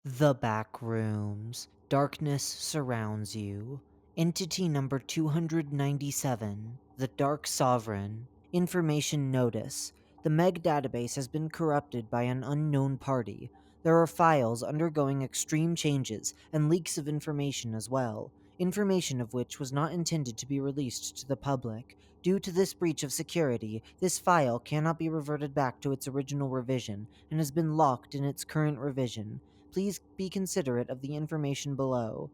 The Backrooms. Darkness surrounds you. Entity number 297. The Dark Sovereign. Information notice. The Meg database has been corrupted by an unknown party. There are files undergoing extreme changes and leaks of information as well. Information of which was not intended to be released to the public. Due to this breach of security, this file cannot be reverted back to its original revision and has been locked in its current revision. Please be considerate of the information below.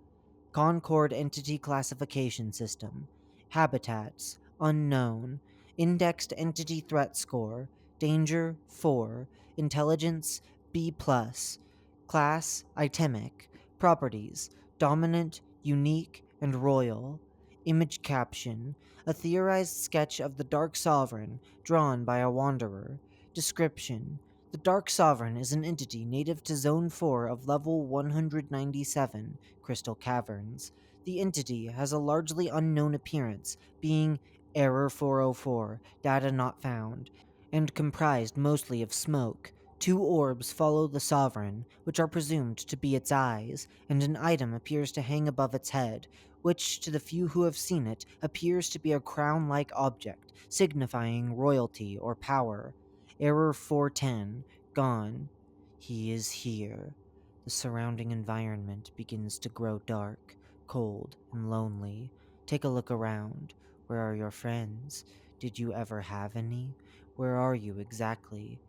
Concord Entity Classification System. Habitats. Unknown. Indexed Entity Threat Score. Danger 4. Intelligence B+. Class Itemic. Properties. Dominant, Unique, and Royal. Image caption. A theorized sketch of the Dark Sovereign, drawn by a wanderer. Description. The Dark Sovereign is an entity native to Zone 4 of Level 197, Crystal Caverns. The entity has a largely unknown appearance, being Error 404, data not found, and comprised mostly of smoke. Two orbs follow the Sovereign, which are presumed to be its eyes, and an item appears to hang above its head, which, to the few who have seen it, appears to be a crown-like object, signifying royalty or power. Error 410, gone. He is here. The surrounding environment begins to grow dark, cold, and lonely. Take a look around. Where are your friends? Did you ever have any? Where are you exactly?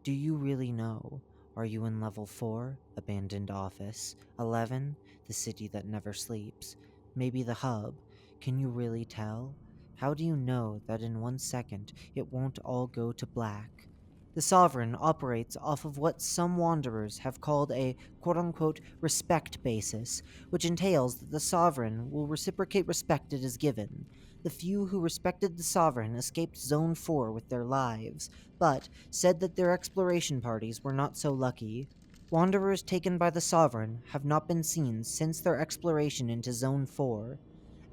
Do you really know? Are you in level 4, abandoned office? 11, the city that never sleeps? Maybe the hub? Can you really tell? How do you know that in 1 second it won't all go to black? The Sovereign operates off of what some wanderers have called a quote-unquote respect basis, which entails that the Sovereign will reciprocate respect it is given. The few who respected the Sovereign escaped Zone 4 with their lives, but said that their exploration parties were not so lucky. Wanderers taken by the Sovereign have not been seen since their exploration into Zone 4.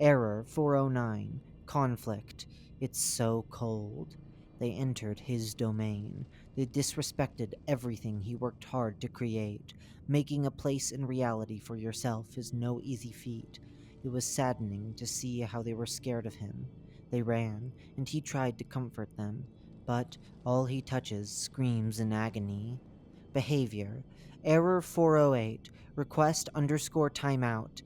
Error 409. Conflict. It's so cold. They entered his domain. They disrespected everything he worked hard to create. Making a place in reality for yourself is no easy feat. It was saddening to see how they were scared of him. They ran, and he tried to comfort them, but all he touches screams in agony. Behavior. Error 408. Request underscore timeout.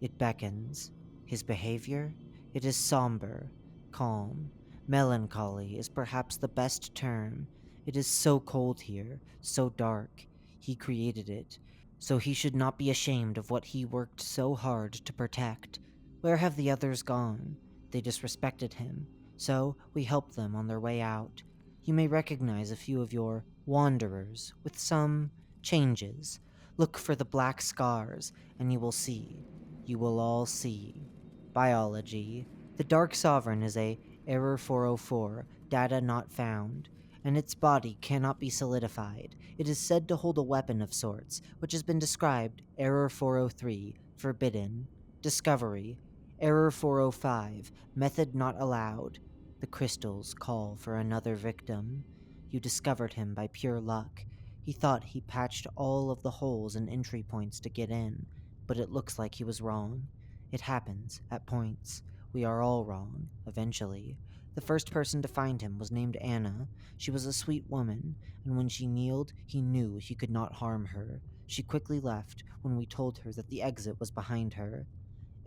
It beckons. His behavior? It is somber, calm. Melancholy is perhaps the best term. It is so cold here, so dark. He created it, so he should not be ashamed of what he worked so hard to protect. Where have the others gone? They disrespected him, so we helped them on their way out. You may recognize a few of your wanderers with some changes. Look for the black scars, and you will see. You will all see. Biology. The Dark Sovereign is a Error 404, data not found, and its body cannot be solidified. It is said to hold a weapon of sorts, which has been described Error 403, forbidden. Discovery. Error 405, method not allowed. The crystals call for another victim. You discovered him by pure luck. He thought he patched all of the holes and entry points to get in, but it looks like he was wrong. It happens, at points. We are all wrong, eventually. The first person to find him was named Anna. She was a sweet woman, and when she kneeled, he knew he could not harm her. She quickly left when we told her that the exit was behind her.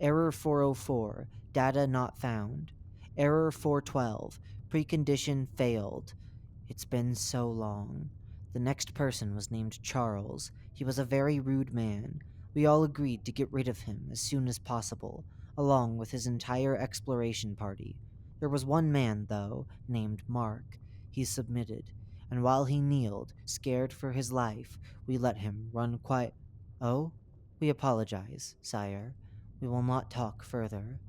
Error 404, data not found. Error 412, precondition failed. It's been so long. The next person was named Charles. He was a very rude man. We all agreed to get rid of him as soon as possible, along with his entire exploration party. There was one man, though, named Mark. He submitted, and while he kneeled, scared for his life, we let him run quiet. Oh? We apologize, sire. We will not talk further.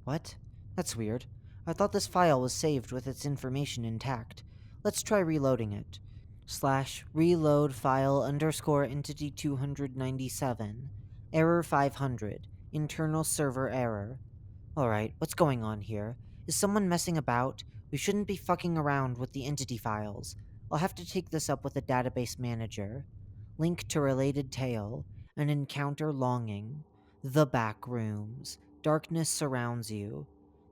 What? That's weird. I thought this file was saved with its information intact. Let's try reloading it. Slash reload file underscore entity 297. Error 500. Internal server error. Alright, what's going on here? Is someone messing about? We shouldn't be fucking around with the entity files. I'll have to take this up with the database manager. link to related tale, an encounter longing. The Backrooms. Darkness surrounds you.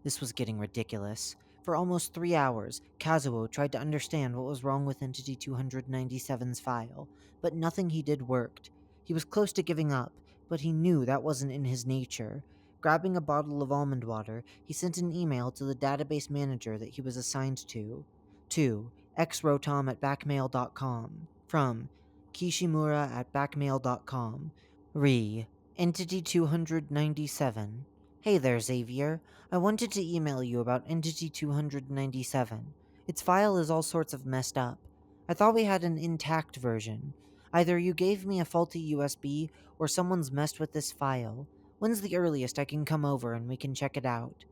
This was getting ridiculous. For almost 3 hours, Kazuo tried to understand what was wrong with Entity 297's file, but nothing he did worked. He was close to giving up, but he knew that wasn't in his nature. Grabbing a bottle of almond water, he sent an email to the database manager that he was assigned to xrotom at backmail.com, from Kishimura at backmail.com, Entity 297. Hey there, Xavier. I wanted to email you about Entity 297. Its file is all sorts of messed up. I thought we had an intact version. Either you gave me a faulty USB or someone's messed with this file. When's the earliest I can come over and we can check it out?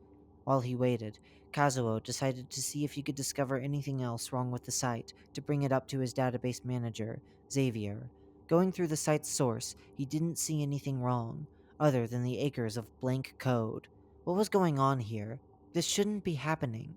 While he waited, Kazuo decided to see if he could discover anything else wrong with the site to bring it up to his database manager, Xavier. Going through the site's source, he didn't see anything wrong, other than the acres of blank code. What was going on here? This shouldn't be happening.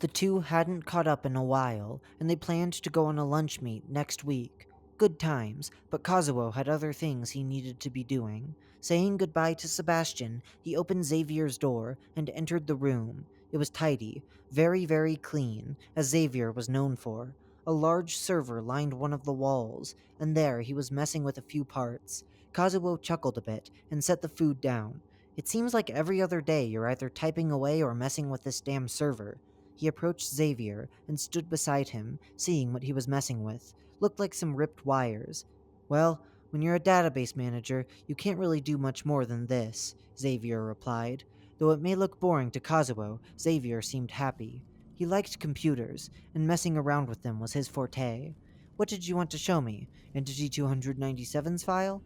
The two hadn't caught up in a while, and they planned to go on a lunch meet next week. Good times, but Kazuo had other things he needed to be doing. Saying goodbye to Sebastian, he opened Xavier's door and entered the room. It was tidy, very, very clean, as Xavier was known for. A large server lined one of the walls, and there he was messing with a few parts. Kazuo chuckled a bit and set the food down. It seems like every other day you're either typing away or messing with this damn server. He approached Xavier and stood beside him, seeing what he was messing with. Looked like some ripped wires. Well, when you're a database manager, you can't really do much more than this, Xavier replied. Though it may look boring to Kazuo, Xavier seemed happy. He liked computers, and messing around with them was his forte. What did you want to show me? Entity 297's file?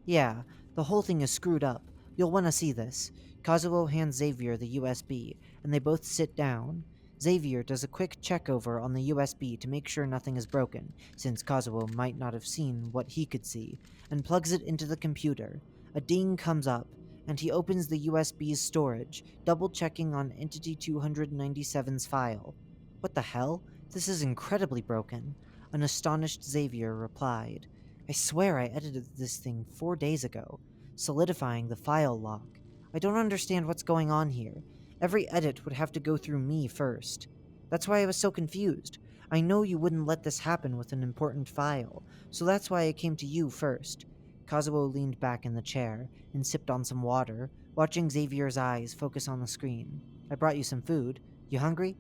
Yeah, the whole thing is screwed up. You'll want to see this. Kazuo hands Xavier the USB, and they both sit down. Xavier does a quick check over on the USB to make sure nothing is broken, since Kazuo might not have seen what he could see, and plugs it into the computer. A ding comes up, and he opens the USB's storage, double checking on Entity 297's file. What the hell? This is incredibly broken. An astonished Xavier replied. I swear I edited this thing 4 days ago, solidifying the file lock. I don't understand what's going on here. Every edit would have to go through me first. That's why I was so confused. I know you wouldn't let this happen with an important file, so that's why I came to you first. Kazuo leaned back in the chair and sipped on some water, watching Xavier's eyes focus on the screen. I brought you some food. You hungry?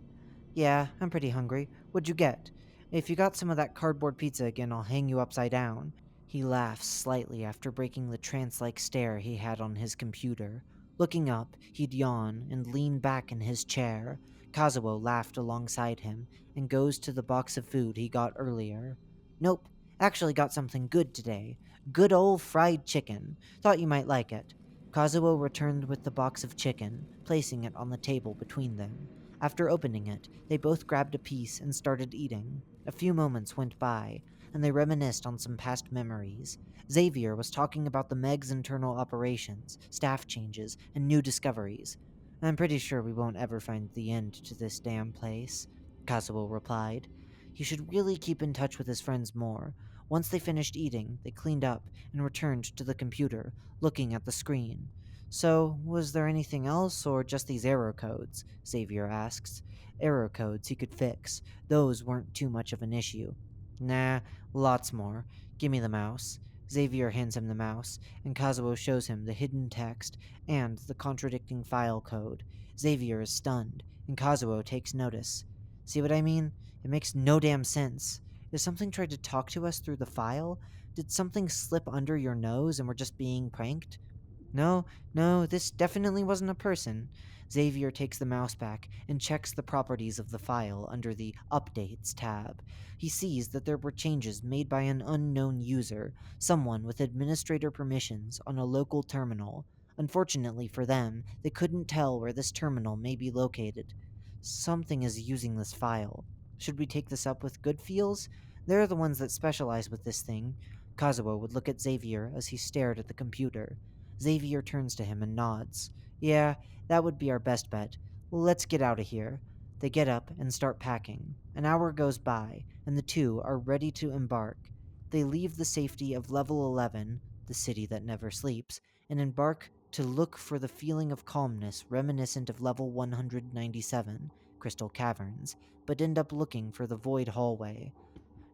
Yeah, I'm pretty hungry. What'd you get? If you got some of that cardboard pizza again, I'll hang you upside down. He laughed slightly after breaking the trance-like stare he had on his computer. Looking up, he'd yawn and lean back in his chair. Kazuo laughed alongside him and goes to the box of food he got earlier. Nope, actually got something good today. Good old fried chicken. Thought you might like it. Kazuo returned with the box of chicken, placing it on the table between them. After opening it, they both grabbed a piece and started eating. A few moments went by, and they reminisced on some past memories. Xavier was talking about the Meg's internal operations, staff changes, and new discoveries. I'm pretty sure we won't ever find the end to this damn place, Kazuo replied. He should really keep in touch with his friends more. Once they finished eating, they cleaned up and returned to the computer, looking at the screen. So, was there anything else, or just these error codes? Xavier asks. Error codes he could fix. Those weren't too much of an issue. Nah, lots more. Give me the mouse. Xavier hands him the mouse, and Kazuo shows him the hidden text and the contradicting file code. Xavier is stunned, and Kazuo takes notice. See what I mean? It makes no damn sense. Is something trying to talk to us through the file? Did something slip under your nose and we're just being pranked? No, this definitely wasn't a person. Xavier takes the mouse back and checks the properties of the file under the Updates tab. He sees that there were changes made by an unknown user, someone with administrator permissions on a local terminal. Unfortunately for them, they couldn't tell where this terminal may be located. Something is using this file. Should we take this up with Goodfeels? They're the ones that specialize with this thing. Kazuo would look at Xavier as he stared at the computer. Xavier turns to him and nods. Yeah, that would be our best bet. Let's get out of here. They get up and start packing. An hour goes by, and the two are ready to embark. They leave the safety of level 11, the city that never sleeps, and embark to look for the feeling of calmness reminiscent of level 197, Crystal Caverns, but end up looking for the void hallway.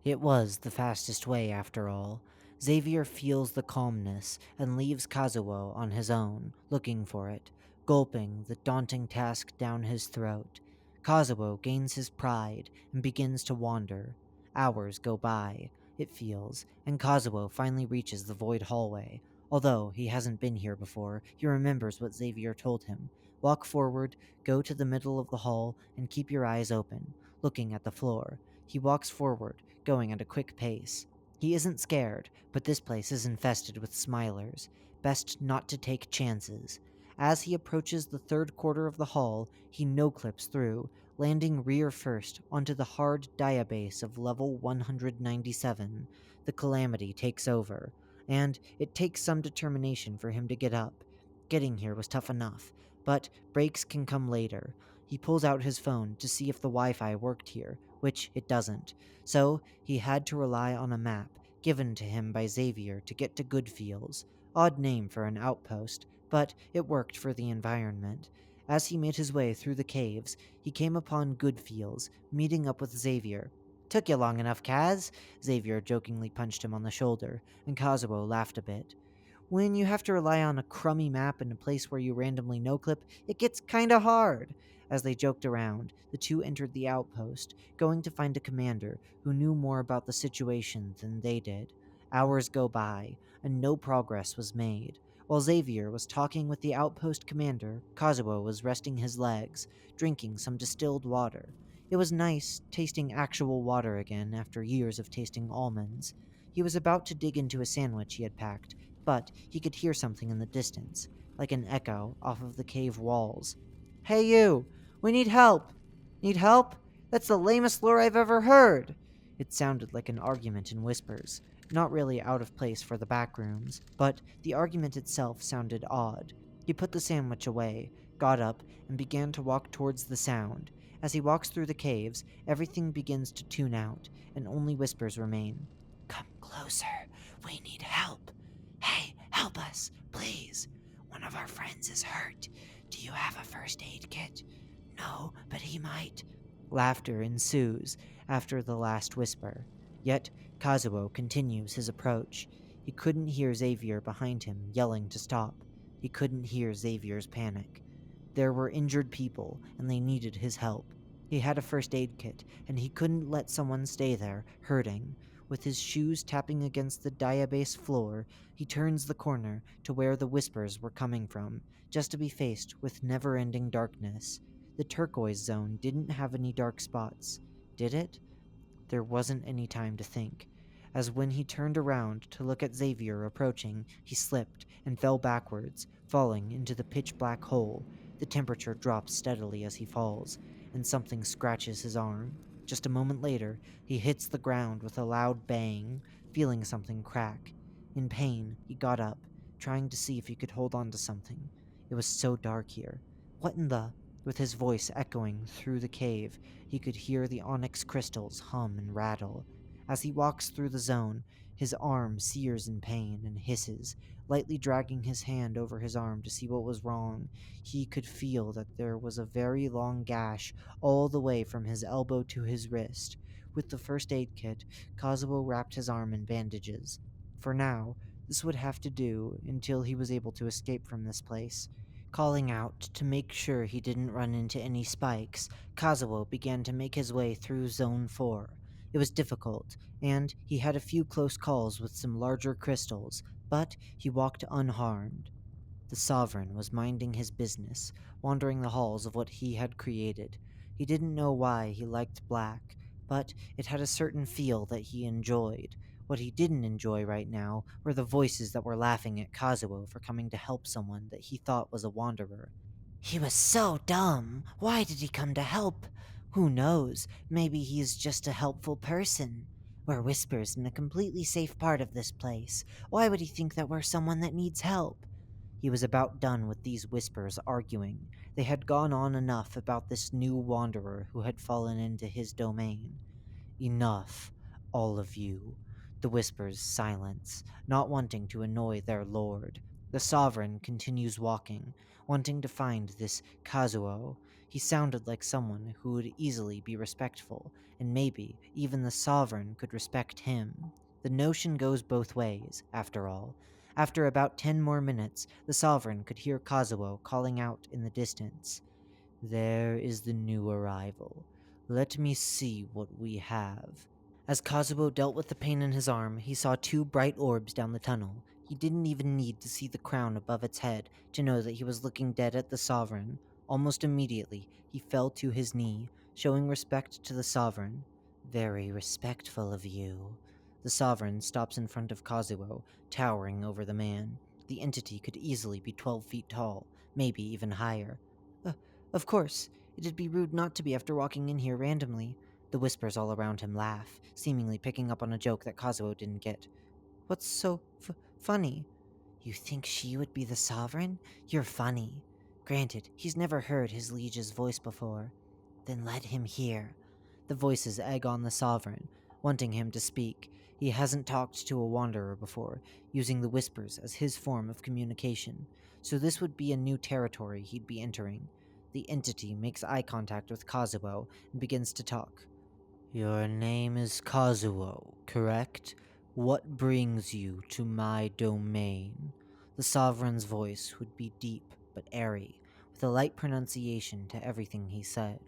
It was the fastest way, after all. Xavier feels the calmness and leaves Kazuo on his own, looking for it, gulping the daunting task down his throat. Kazuo gains his pride and begins to wander. Hours go by, it feels, and Kazuo finally reaches the void hallway. Although he hasn't been here before, he remembers what Xavier told him. Walk forward, go to the middle of the hall, and keep your eyes open, looking at the floor. He walks forward, going at a quick pace. He isn't scared, but this place is infested with smilers. Best not to take chances. As he approaches the third quarter of the hall, he no-clips through, landing rear first onto the hard diabase of level 197. The calamity takes over, and it takes some determination for him to get up. Getting here was tough enough, but breaks can come later. He pulls out his phone to see if the Wi-Fi worked here, which it doesn't, so he had to rely on a map given to him by Xavier to get to Goodfields. Odd name for an outpost, but it worked for the environment. As he made his way through the caves, he came upon Goodfields, meeting up with Xavier. "Took you long enough, Kaz," Xavier jokingly punched him on the shoulder, and Kazuo laughed a bit. When you have to rely on a crummy map in a place where you randomly no-clip, it gets kinda hard. As they joked around, the two entered the outpost, going to find a commander who knew more about the situation than they did. Hours go by, and no progress was made. While Xavier was talking with the outpost commander, Kazuo was resting his legs, drinking some distilled water. It was nice tasting actual water again after years of tasting almonds. He was about to dig into a sandwich he had packed, but he could hear something in the distance, like an echo off of the cave walls. "Hey you! We need help! Need help? That's the lamest lure I've ever heard!" It sounded like an argument in whispers, not really out of place for the backrooms, but the argument itself sounded odd. He put the sandwich away, got up, and began to walk towards the sound. As he walks through the caves, everything begins to tune out, and only whispers remain. "Come closer. We need help. Hey, help us, please. One of our friends is hurt. Do you have a first aid kit?" "No, but he might." Laughter ensues after the last whisper. Yet Kazuo continues his approach. He couldn't hear Xavier behind him yelling to stop. He couldn't hear Xavier's panic. There were injured people, and they needed his help. He had a first aid kit, and he couldn't let someone stay there, hurting. With his shoes tapping against the diabase floor, he turns the corner to where the whispers were coming from, just to be faced with never-ending darkness. The turquoise zone didn't have any dark spots, did it? There wasn't any time to think, as when he turned around to look at Xavier approaching, he slipped and fell backwards, falling into the pitch-black hole. The temperature drops steadily as he falls, and something scratches his arm. Just a moment later, he hits the ground with a loud bang, feeling something crack. In pain, he got up, trying to see if he could hold on to something. It was so dark here. What in the... With his voice echoing through the cave, he could hear the onyx crystals hum and rattle. As he walks through the zone, his arm sears in pain and hisses. Lightly dragging his hand over his arm to see what was wrong, he could feel that there was a very long gash all the way from his elbow to his wrist. With the first aid kit, Kazuo wrapped his arm in bandages. For now, this would have to do until he was able to escape from this place. Calling out to make sure he didn't run into any spikes, Kazuo began to make his way through Zone 4. It was difficult, and he had a few close calls with some larger crystals, but he walked unharmed. The Sovereign was minding his business, wandering the halls of what he had created. He didn't know why he liked black, but it had a certain feel that he enjoyed. What he didn't enjoy right now were the voices that were laughing at Kazuo for coming to help someone that he thought was a wanderer. He was so dumb. Why did he come to help? Who knows? Maybe he's just a helpful person. We're whispers in a completely safe part of this place. Why would he think that we're someone that needs help? He was about done with these whispers arguing. They had gone on enough about this new wanderer who had fallen into his domain. Enough, all of you. The whispers silence, not wanting to annoy their lord. The sovereign continues walking, wanting to find this Kazuo. He sounded like someone who would easily be respectful, and maybe even the sovereign could respect him. The notion goes both ways, after all. After about 10 more minutes, the sovereign could hear Kazuo calling out in the distance. There is the new arrival. Let me see what we have. As Kazuo dealt with the pain in his arm, he saw two bright orbs down the tunnel. He didn't even need to see the crown above its head to know that he was looking dead at the sovereign. Almost immediately, he fell to his knee, showing respect to the sovereign. Very respectful of you. The sovereign stops in front of Kazuo, towering over the man. The entity could easily be 12 feet tall, maybe even higher. Uh, of course, it'd be rude not to be after walking in here randomly. The whispers all around him laugh, seemingly picking up on a joke that Kazuo didn't get. What's so funny? You think she would be the sovereign? You're funny. Granted, he's never heard his liege's voice before. Then let him hear. The voices egg on the sovereign, wanting him to speak. He hasn't talked to a wanderer before, using the whispers as his form of communication, so this would be a new territory he'd be entering. The entity makes eye contact with Kazuo and begins to talk. Your name is Kazuo, correct? What brings you to my domain? The sovereign's voice would be deep but airy, with a light pronunciation to everything he said.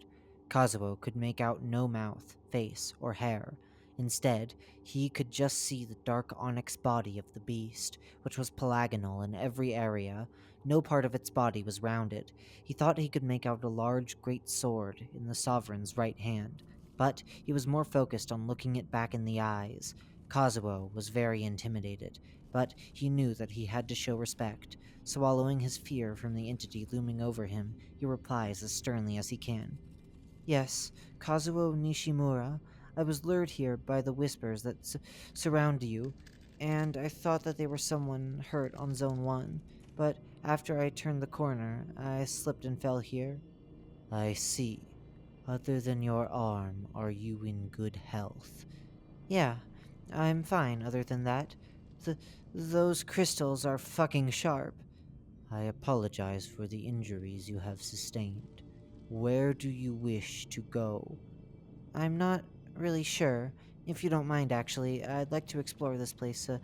Kazuo could make out no mouth, face, or hair. Instead, he could just see the dark onyx body of the beast, which was polygonal in every area. No part of its body was rounded. He thought he could make out a large great sword in the sovereign's right hand, but he was more focused on looking it back in the eyes. Kazuo was very intimidated, but he knew that he had to show respect. Swallowing his fear from the entity looming over him, he replies as sternly as he can. Yes, Kazuo Nishimura. I was lured here by the whispers that surround you, and I thought that they were someone hurt on Zone 1, but after I turned the corner, I slipped and fell here. I see. Other than your arm, are you in good health? Yeah, I'm fine other than that. Those crystals are fucking sharp. I apologize for the injuries you have sustained. Where do you wish to go? I'm not really sure. If you don't mind, actually, I'd like to explore this place a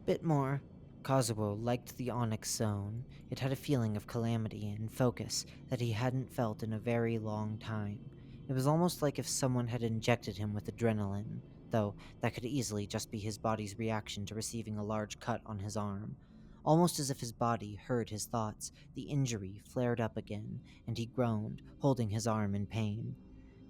bit more. Kazuo liked the Onyx Zone. It had a feeling of calamity and focus that he hadn't felt in a very long time. It was almost like if someone had injected him with adrenaline, though that could easily just be his body's reaction to receiving a large cut on his arm. Almost as if his body heard his thoughts, the injury flared up again, and he groaned, holding his arm in pain.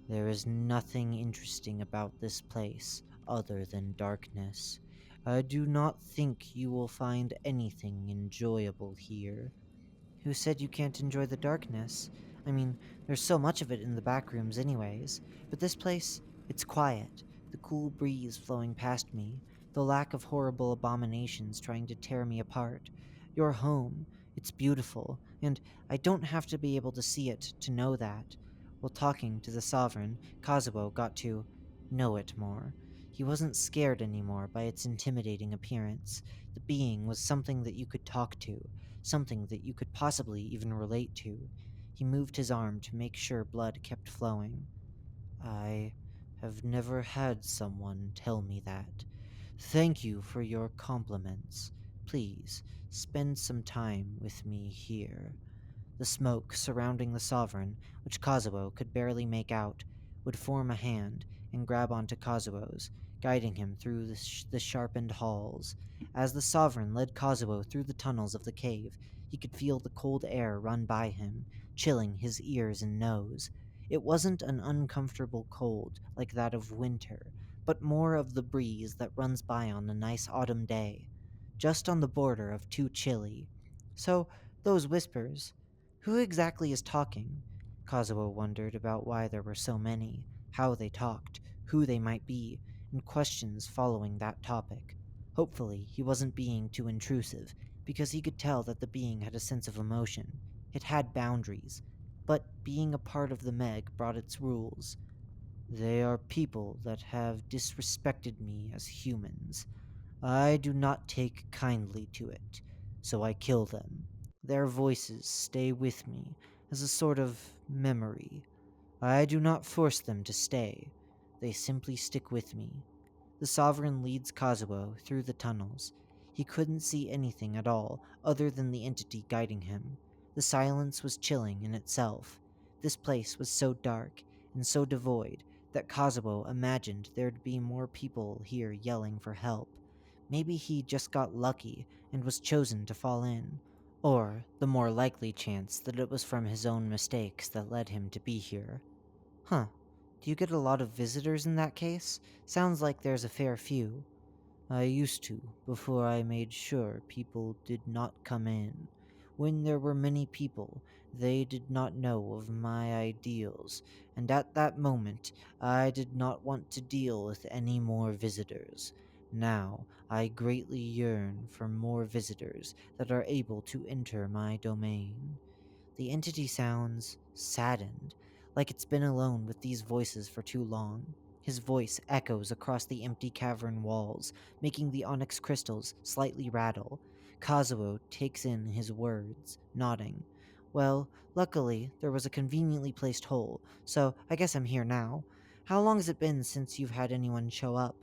There is nothing interesting about this place other than darkness. I do not think you will find anything enjoyable here. Who said you can't enjoy the darkness? I mean, there's so much of it in the Backrooms anyways, but this place, it's quiet. The cool breeze flowing past me, the lack of horrible abominations trying to tear me apart. Your home, it's beautiful, and I don't have to be able to see it to know that. While talking to the Sovereign, Kazuo got to know it more. He wasn't scared anymore by its intimidating appearance. The being was something that you could talk to, something that you could possibly even relate to. He moved his arm to make sure blood kept flowing. I have never had someone tell me that. Thank you for your compliments. Please, spend some time with me here. The smoke surrounding the Sovereign, which Kazuo could barely make out, would form a hand and grab onto Kazuo's, guiding him through the sharpened halls. As the Sovereign led Kazuo through the tunnels of the cave, he could feel the cold air run by him, chilling his ears and nose. It wasn't an uncomfortable cold like that of winter, but more of the breeze that runs by on a nice autumn day, just on the border of too chilly. So, those whispers, who exactly is talking? Kazuo wondered about why there were so many, how they talked, who they might be, and questions following that topic. Hopefully, he wasn't being too intrusive, because he could tell that the being had a sense of emotion. It had boundaries, but being a part of the Meg brought its rules. They are people that have disrespected me as humans. I do not take kindly to it, so I kill them. Their voices stay with me as a sort of memory. I do not force them to stay, they simply stick with me. The Sovereign leads Kazuo through the tunnels. He couldn't see anything at all other than the entity guiding him. The silence was chilling in itself. This place was so dark and so devoid that Kazuo imagined there'd be more people here yelling for help. Maybe he just got lucky and was chosen to fall in. Or the more likely chance that it was from his own mistakes that led him to be here. Huh. Do you get a lot of visitors in that case? Sounds like there's a fair few. I used to, before I made sure people did not come in. When there were many people, they did not know of my ideals, and at that moment, I did not want to deal with any more visitors. Now, I greatly yearn for more visitors that are able to enter my domain. The entity sounds saddened, like it's been alone with these voices for too long. His voice echoes across the empty cavern walls, making the onyx crystals slightly rattle. Kazuo takes in his words, nodding. Well, luckily, there was a conveniently placed hole, so I guess I'm here now. How long has it been since you've had anyone show up?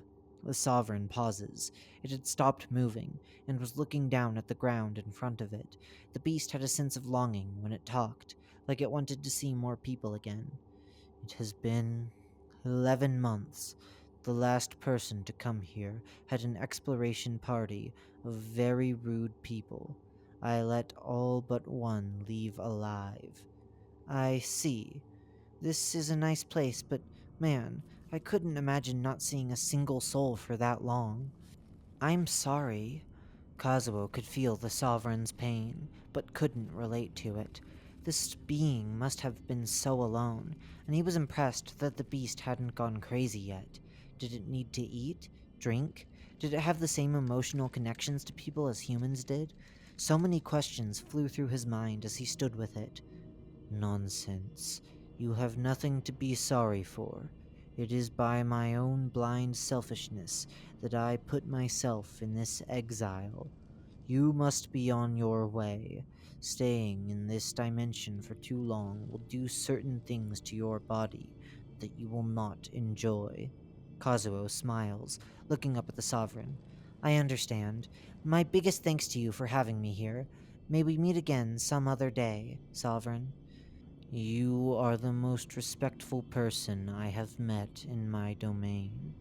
The Sovereign pauses. It had stopped moving, and was looking down at the ground in front of it. The beast had a sense of longing when it talked, like it wanted to see more people again. It has been 11 months. The last person to come here had an exploration party of very rude people. I let all but one leave alive. I see. This is a nice place, but man, I couldn't imagine not seeing a single soul for that long. I'm sorry. Kazuo could feel the Sovereign's pain, but couldn't relate to it. This being must have been so alone, and he was impressed that the beast hadn't gone crazy yet. Did it need to eat? Drink? Did it have the same emotional connections to people as humans did? So many questions flew through his mind as he stood with it. Nonsense. You have nothing to be sorry for. It is by my own blind selfishness that I put myself in this exile. You must be on your way. Staying in this dimension for too long will do certain things to your body that you will not enjoy. Kazuo smiles, looking up at the Sovereign. I understand. My biggest thanks to you for having me here. May we meet again some other day, Sovereign. You are the most respectful person I have met in my domain.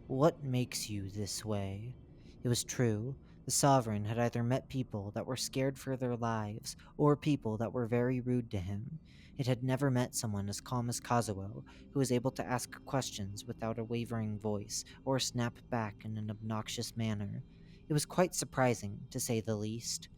What makes you this way? It was true. The Sovereign had either met people that were scared for their lives, or people that were very rude to him. It had never met someone as calm as Kazuo, who was able to ask questions without a wavering voice, or snap back in an obnoxious manner. It was quite surprising, to say the least.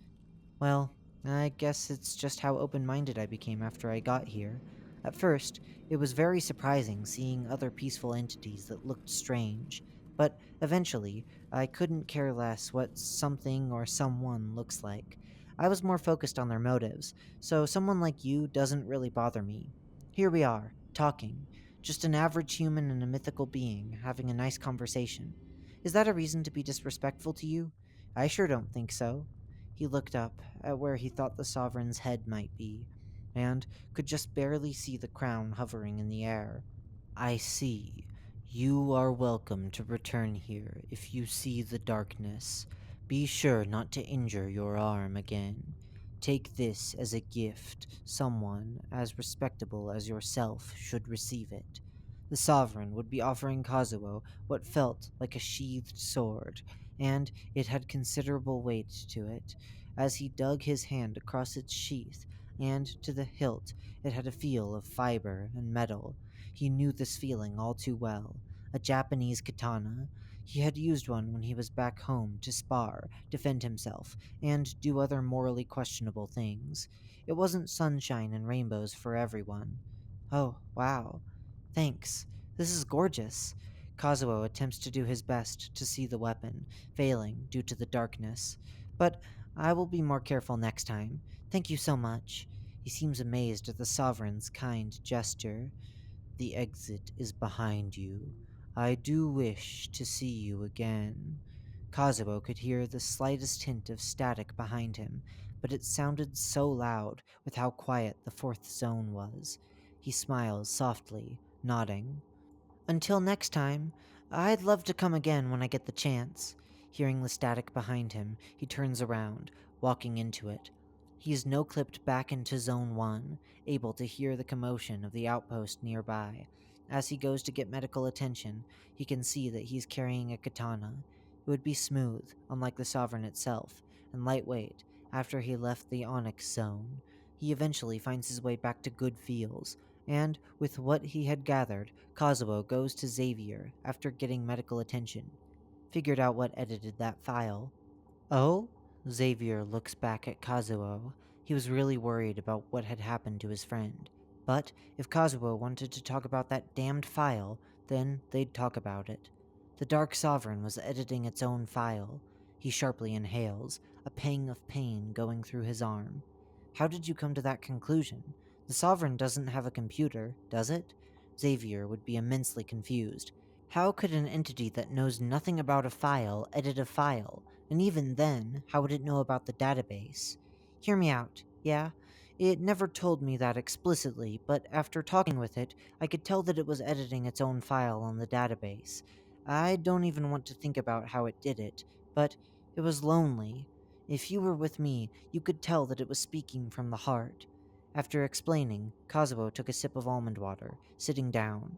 Well, I guess it's just how open minded I became after I got here. At first, it was very surprising seeing other peaceful entities that looked strange, but eventually, I couldn't care less what something or someone looks like. I was more focused on their motives, so someone like you doesn't really bother me. Here we are, talking. Just an average human and a mythical being having a nice conversation. Is that a reason to be disrespectful to you? I sure don't think so. He looked up at where he thought the Sovereign's head might be, and could just barely see the crown hovering in the air. I see. You are welcome to return here if you see the darkness. Be sure not to injure your arm again. Take this as a gift. Someone as respectable as yourself should receive it. The Sovereign would be offering Kazuo what felt like a sheathed sword, and it had considerable weight to it. As he dug his hand across its sheath, and to the hilt, it had a feel of fiber and metal. He knew this feeling all too well. A Japanese katana. He had used one when he was back home to spar, defend himself, and do other morally questionable things. It wasn't sunshine and rainbows for everyone. Oh, wow. Thanks. This is gorgeous. Kazuo attempts to do his best to see the weapon, failing due to the darkness. But I will be more careful next time. Thank you so much. He seems amazed at the Sovereign's kind gesture. The exit is behind you. I do wish to see you again. Kazuo could hear the slightest hint of static behind him, but it sounded so loud with how quiet the fourth zone was. He smiles softly, nodding. Until next time, I'd love to come again when I get the chance. Hearing the static behind him, he turns around, walking into it. He is no-clipped back into Zone 1, able to hear the commotion of the outpost nearby. As he goes to get medical attention, he can see that he's carrying a katana. It would be smooth, unlike the Sovereign itself, and lightweight after he left the Onyx Zone. He eventually finds his way back to Good Feels, and, with what he had gathered, Kazuo goes to Xavier after getting medical attention. Figured out what edited that file. Oh? Xavier looks back at Kazuo. He was really worried about what had happened to his friend. But if Kazuo wanted to talk about that damned file, then they'd talk about it. The Dark Sovereign was editing its own file. He sharply inhales, a pang of pain going through his arm. How did you come to that conclusion? The Sovereign doesn't have a computer, does it? Xavier would be immensely confused. How could an entity that knows nothing about a file edit a file? And even then, how would it know about the database? Hear me out, yeah? It never told me that explicitly, but after talking with it, I could tell that it was editing its own file on the database. I don't even want to think about how it did it, but it was lonely. If you were with me, you could tell that it was speaking from the heart. After explaining, Kazuo took a sip of almond water, sitting down.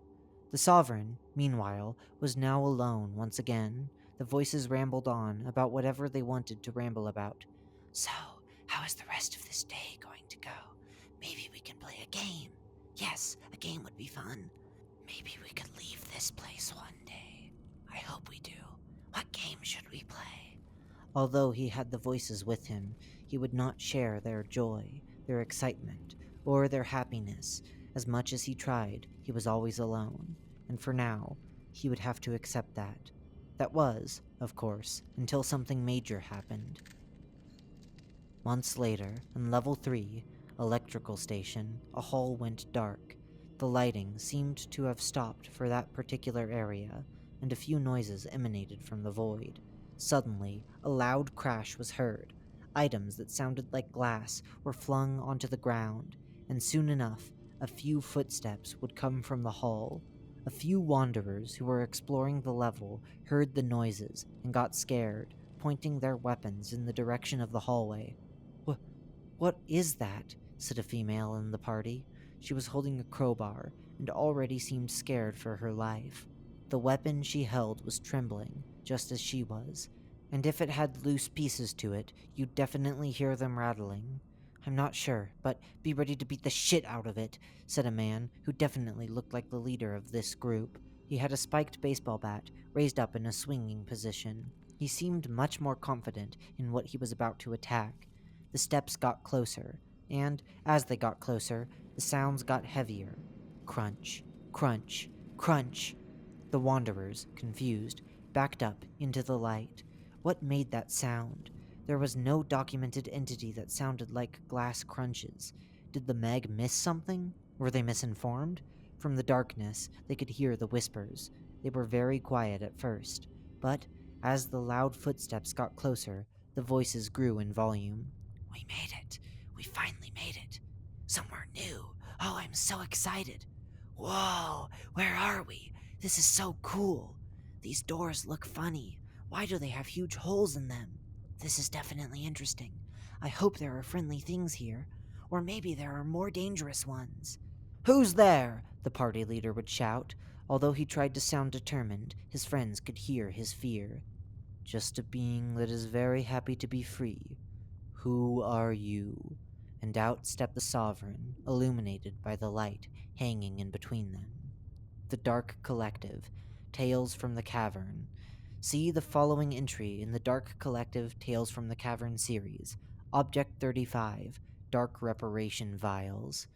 The Sovereign, meanwhile, was now alone once again. The voices rambled on about whatever they wanted to ramble about. So, how is the rest of this day going to go? Maybe we can play a game. Yes, a game would be fun. Maybe we could leave this place one day. I hope we do. What game should we play? Although he had the voices with him, he would not share their joy, their excitement, or their happiness. As much as he tried, he was always alone, and for now, he would have to accept that. That was, of course, until something major happened. Months later, in Level 3, electrical station, a hall went dark. The lighting seemed to have stopped for that particular area, and a few noises emanated from the void. Suddenly, a loud crash was heard. Items that sounded like glass were flung onto the ground, and soon enough, a few footsteps would come from the hall. A few wanderers who were exploring the level heard the noises and got scared, pointing their weapons in the direction of the hallway. What is that?" said a female in the party. She was holding a crowbar and already seemed scared for her life. The weapon she held was trembling, just as she was, and if it had loose pieces to it, you'd definitely hear them rattling. "I'm not sure, but be ready to beat the shit out of it," said a man who definitely looked like the leader of this group. He had a spiked baseball bat raised up in a swinging position. He seemed much more confident in what he was about to attack. The steps got closer, and as they got closer, the sounds got heavier. Crunch, crunch, crunch. The wanderers, confused, backed up into the light. What made that sound? There was no documented entity that sounded like glass crunches. Did the Meg miss something? Were they misinformed? From the darkness, they could hear the whispers. They were very quiet at first, but as the loud footsteps got closer, the voices grew in volume. "We made it. We finally made it. Somewhere new. Oh, I'm so excited. Whoa, where are we? This is so cool. These doors look funny. Why do they have huge holes in them? This is definitely interesting. I hope there are friendly things here. Or maybe there are more dangerous ones." "Who's there?" the party leader would shout. Although he tried to sound determined, his friends could hear his fear. "Just a being that is very happy to be free. Who are you?" And out stepped the Sovereign, illuminated by the light hanging in between them. The Dark Collective, Tales from the Cavern. See the following entry in the Dark Collective Tales from the Cavern series, Object 35, Dark Reparation Vials.